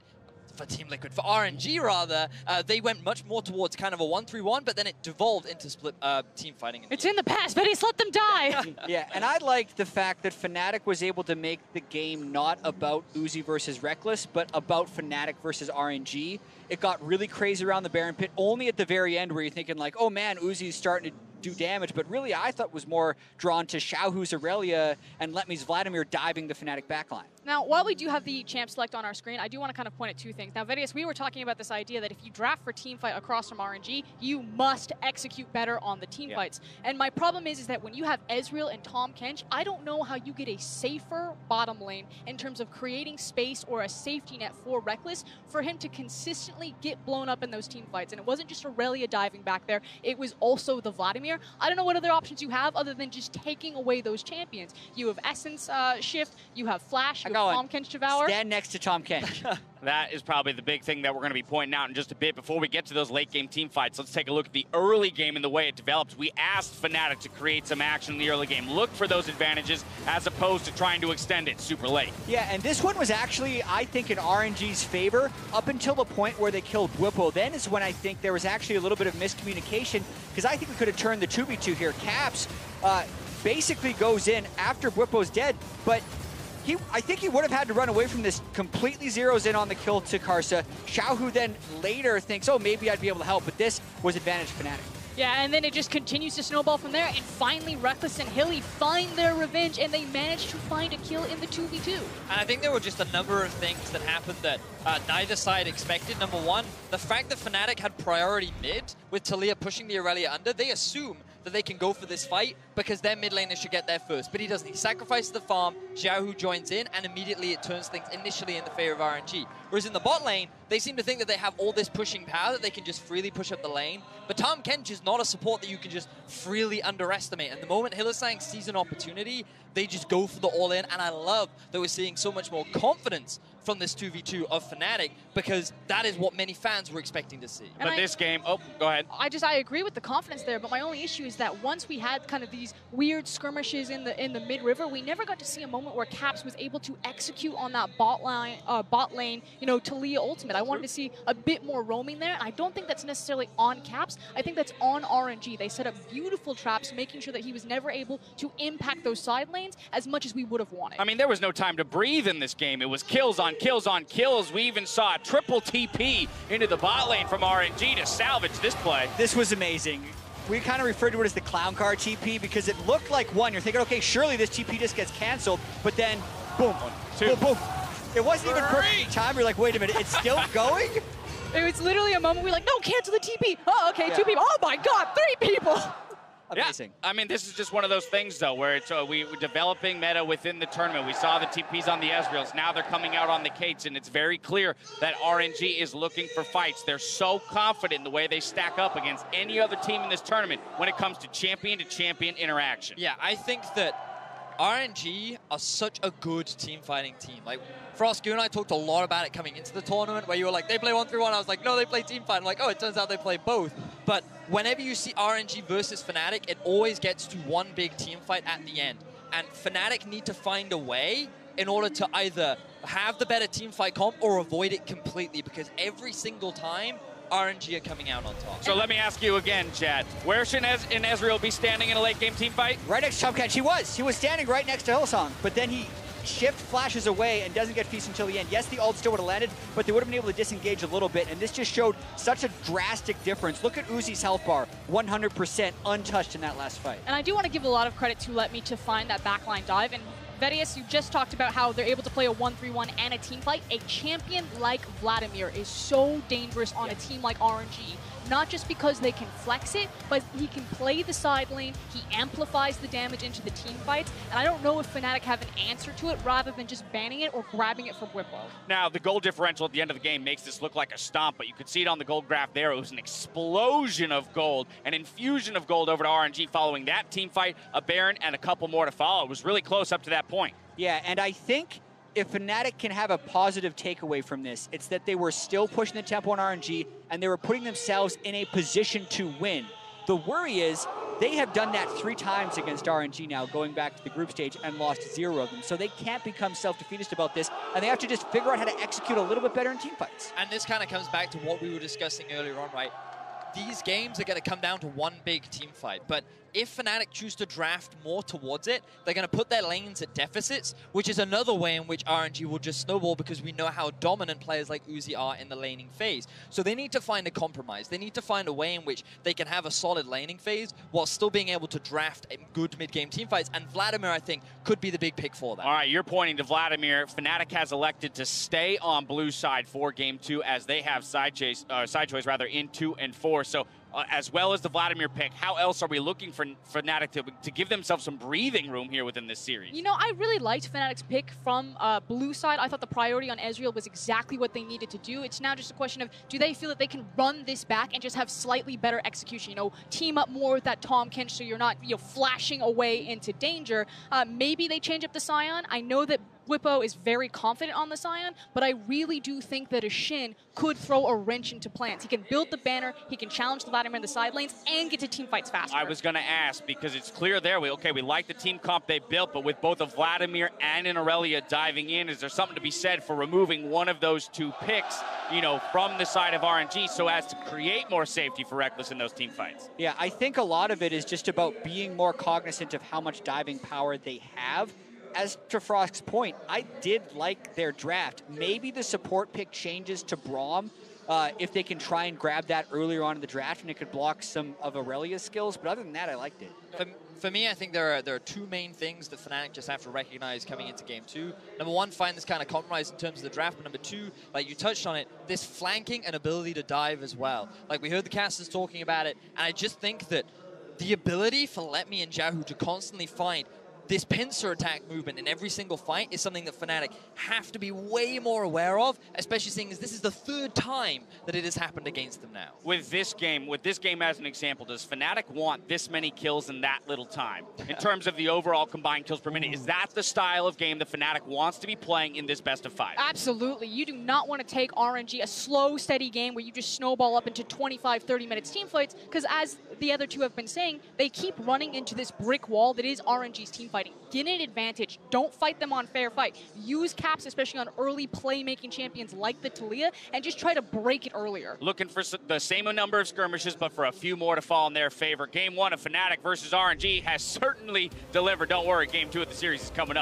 for RNG rather, they went much more towards kind of a 1-3-1, but then it devolved into split team fighting. It's in the past, but he's let them die. Yeah, and I liked the fact that Fnatic was able to make the game not about Uzi versus Reckless, but about Fnatic versus RNG. It got really crazy around the Baron pit, only at the very end where you're thinking like, oh man, Uzi's starting to do damage, but really I thought was more drawn to Xiaohu's Irelia and Letme's Vladimir diving the Fnatic backline. Now, while we do have the champ select on our screen, I do want to kind of point at two things. Now, Vedius, we were talking about this idea that if you draft for team fight across from RNG, you must execute better on the team fights. And my problem is that when you have Ezreal and Tahm Kench, I don't know how you get a safer bottom lane in terms of creating space or a safety net for Rekkles for him to consistently get blown up in those team fights. And it wasn't just Aurelia diving back there, it was also the Vladimir. I don't know what other options you have other than just taking away those champions. You have Essence Shift, you have Flash, you have Tahm Kench Devour. Stand next to Tahm Kench. That is probably the big thing that we're going to be pointing out in just a bit. Before we get to those late game team fights, let's take a look at the early game and the way it developed. We asked Fnatic to create some action in the early game. Look for those advantages as opposed to trying to extend it super late. Yeah, and this one was actually, I think, in RNG's favor up until the point where they killed Bwipo. Then is when I think there was actually a little bit of miscommunication, because I think we could have turned the 2v2 here. Caps basically goes in after Bwipo's dead, but I think he would have had to run away from this, completely zeroes in on the kill to Karsa. Xiaohu then later thinks, oh, maybe I'd be able to help, but this was advantage Fnatic. Yeah, and then it just continues to snowball from there, and finally Rekkles and Hilly find their revenge, and they manage to find a kill in the 2v2. And I think there were just a number of things that happened that neither side expected. Number one, the fact that Fnatic had priority mid, with Taliyah pushing the Aurelia under, they assume that they can go for this fight because their mid laner should get there first. But he doesn't. He sacrifices the farm, Xiaohu joins in, and immediately it turns things initially in the favor of RNG. Whereas in the bot lane, they seem to think that they have all this pushing power that they can just freely push up the lane. But Tahm Kench is not a support that you can just freely underestimate. And the moment Hylissang sees an opportunity, they just go for the all-in. And I love that we're seeing so much more confidence from this 2v2 of Fnatic, because that is what many fans were expecting to see. But this game, oh, go ahead. I agree with the confidence there, but my only issue is that once we had kind of these weird skirmishes in the mid-river, we never got to see a moment where Caps was able to execute on that bot lane, you know, Taliyah ultimate. I wanted to see a bit more roaming there, and I don't think that's necessarily on Caps. I think that's on RNG. They set up beautiful traps, making sure that he was never able to impact those side lanes as much as we would have wanted. I mean, there was no time to breathe in this game. It was kills on kills on kills. We even saw a triple TP into the bot lane from RNG to salvage this play. This was amazing. We kind of referred to it as the clown car TP because it looked like one. You're thinking, okay, surely this TP just gets canceled, but then boom, boom, boom. It wasn't even perfect time. You're like, wait a minute, it's still going? It was literally a moment we were like, no, cancel the TP. Oh, okay, 2 people. Oh my God, 3 people. Amazing. Yeah. I mean, this is just one of those things, though, where it's we're developing meta within the tournament. We saw the TPs on the Ezreals. Now they're coming out on the Kates, and it's very clear that RNG is looking for fights. They're so confident in the way they stack up against any other team in this tournament when it comes to champion interaction. Yeah, I think that RNG are such a good team fighting team. Like, Frost, you and I talked a lot about it coming into the tournament, where you were like, they play 1-3-1. I was like, no, they play team fight. I'm like, oh, it turns out they play both. But whenever you see RNG versus Fnatic, it always gets to one big team fight at the end. And Fnatic need to find a way in order to either have the better team fight comp or avoid it completely, because every single time, RNG are coming out on top. So let me ask you again, Chad. Where should Ezreal be standing in a late game team fight? Right next to Tahm Kench. He was standing right next to Hylissang, but then he shift flashes away and doesn't get feast until the end. Yes, the ult still would have landed, but they would have been able to disengage a little bit, and this just showed such a drastic difference. Look at Uzi's health bar, 100% untouched in that last fight. And I do want to give a lot of credit to Let Me to find that backline dive, and Vedius, you just talked about how they're able to play a 1-3-1 and a team fight. A champion like Vladimir is so dangerous on a team like RNG. Not just because they can flex it, but he can play the side lane, he amplifies the damage into the team fights, and I don't know if Fnatic have an answer to it rather than just banning it or grabbing it from Bwipo. Now, the gold differential at the end of the game makes this look like a stomp, but you could see it on the gold graph there. It was an explosion of gold, an infusion of gold over to RNG following that team fight, a Baron, and a couple more to follow. It was really close up to that point. Yeah, and I think if Fnatic can have a positive takeaway from this, it's that they were still pushing the tempo on RNG, and they were putting themselves in a position to win. The worry is they have done that 3 times against RNG now, going back to the group stage, and lost 0 of them. So they can't become self-defeatist about this, and they have to just figure out how to execute a little bit better in team fights. And this kind of comes back to what we were discussing earlier on, right? These games are going to come down to one big team fight, but if Fnatic choose to draft more towards it, they're going to put their lanes at deficits, which is another way in which RNG will just snowball because we know how dominant players like Uzi are in the laning phase. So they need to find a compromise. They need to find a way in which they can have a solid laning phase while still being able to draft good mid-game teamfights. And Vladimir, I think, could be the big pick for that. All right, you're pointing to Vladimir. Fnatic has elected to stay on blue side for Game 2 as they have side choice in 2 and 4. So as well as the Vladimir pick, how else are we looking for Fnatic to give themselves some breathing room here within this series? You know, I really liked Fnatic's pick from blue side. I thought the priority on Ezreal was exactly what they needed to do. It's now just a question of, do they feel that they can run this back and just have slightly better execution? You know, team up more with that Tahm Kench so you're not, you know, flashing away into danger. Maybe they change up the Sion. I know that Bwipo is very confident on the Sion, but I really do think that a Shin could throw a wrench into plans. He can build the banner, he can challenge the Vladimir in the side lanes, and get to team fights faster. I was going to ask, because it's clear there, we like the team comp they built, but with both a Vladimir and an Aurelia diving in, is there something to be said for removing one of those two picks, you know, from the side of RNG so as to create more safety for Rekkles in those team fights? Yeah, I think a lot of it is just about being more cognizant of how much diving power they have. As to Frost's point, I did like their draft. Maybe the support pick changes to Braum if they can try and grab that earlier on in the draft and it could block some of Aurelia's skills. But other than that, I liked it. For me, I think there are two main things that Fnatic just have to recognize coming into Game 2. Number one, find this kind of compromise in terms of the draft. But number two, like you touched on it, this flanking and ability to dive as well. Like we heard the casters talking about it, and I just think that the ability for Letme and Xiaohu to constantly find this pincer attack movement in every single fight is something that Fnatic have to be way more aware of, especially seeing as this is the third time that it has happened against them now. With this game as an example, does Fnatic want this many kills in that little time? In terms of the overall combined kills per minute, is that the style of game that Fnatic wants to be playing in this best of 5? Absolutely. You do not want to take RNG, a slow, steady game where you just snowball up into 25, 30 minutes team fights, because as the other two have been saying, they keep running into this brick wall that is RNG's team fighting. Get an advantage. Don't fight them on fair fight. Use caps, especially on early playmaking champions like the Taliyah, and just try to break it earlier. Looking for the same number of skirmishes, but for a few more to fall in their favor. Game 1 of Fnatic versus RNG has certainly delivered. Don't worry, Game 2 of the series is coming up.